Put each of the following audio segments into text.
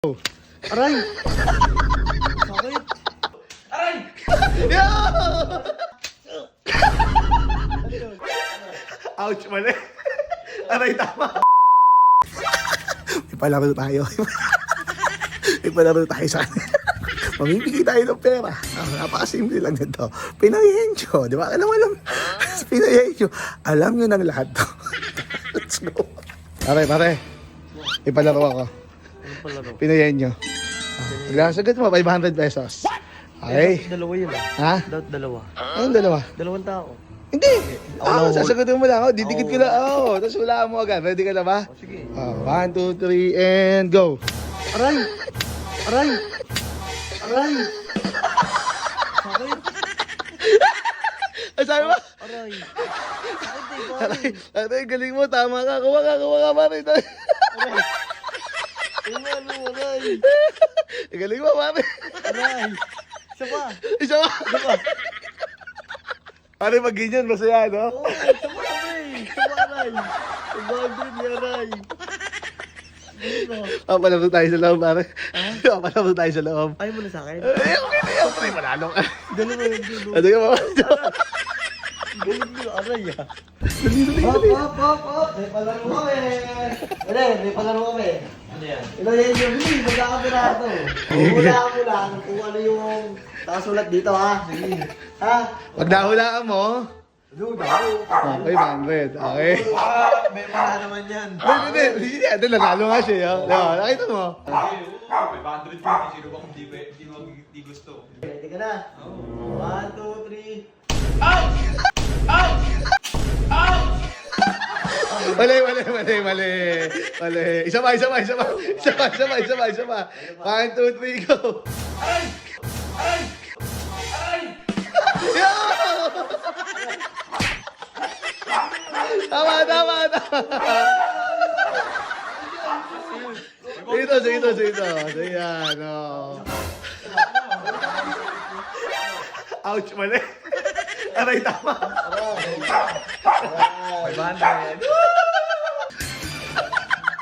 Aray! Sakit! Aray! Ouch, mali. Aray, tama. May palaro tayo. May palaro tayo sa kanila. Mamimigay tayo ng pera. Napakasimple lang nito. Pinayencho. Di ba? Alam. Pinayencho. Alam nyo ng lahat to. Let's go. Pare. May palaro ako. Pinayencho. Sagad mo, 500 pesos. Okay. Dalawa yun Ha? Dalawa. Anong dalawa? Dalawang tao. Hindi! Sasagutin mo lang ako. Didikit ko lang ako. Tapos wala mo agad. Ready ka na ba? Sige. 1, 2, 3, and go! Aray! Aray! Aray! Sakit! Ay, sabi mo? Aray! Sakit Aray, galing mo. Tama ka. Kuha ka, pare. Aray! Aray! Galing mo, pare. Aray! Isa pa. Pare, mag-ganyan. Masaya, no? Oo, isa pa aray! Isa pa aray! 200 ni aray! Papalaro tayo sa loob, pare. Papalaro tayo sa loob. Ayaw mo na sa akin? Okay na yan, pare. Manalo ka. Dalawa yun dito. Ano ka ba? Galing nyo aray ah! Dali. Hop! May palaro kami! May palaro kami! Ano yan? Ito yan yung hindi, magkakapirato. Hulaan mo lang kung ano yung nakasulat dito ha. Sige. Ha? Pag nahulaan mo, Duda. 500. Okay? May pala naman yan. Hindi. Ito, nanalo nga siya. Diba? Nakita mo? 500 yun, sino bang di gusto? Ready ka na? 1, 2, 3. Mali. Isa pa. 1, 2, 3, go. Tama. Dito. Ayan, oh. Ouch, mali. Aray, tama. 500.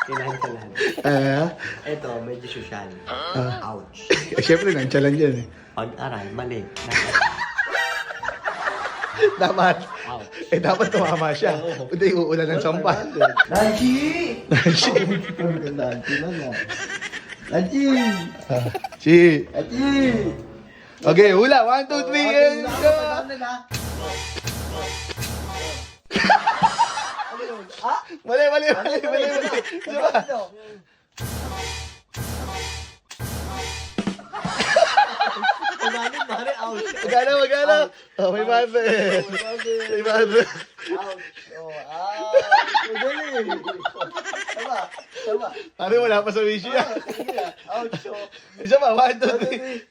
Kinahan. Ito, medyo social. Ouch. Siyempre, nantsalan dyan eh. Pag-aray, mali. Dapat. Ouch. Dapat tumama siya. Hindi, uulan ng sampal. Nancy! Nancy Si. Nancy! Okay, hula. 1, 2, 3, and go. Mali. Isa pa. Magkano? Oh, may mate. Pare, wala pa sa wish niya. Isa pa, 1, 2, 3.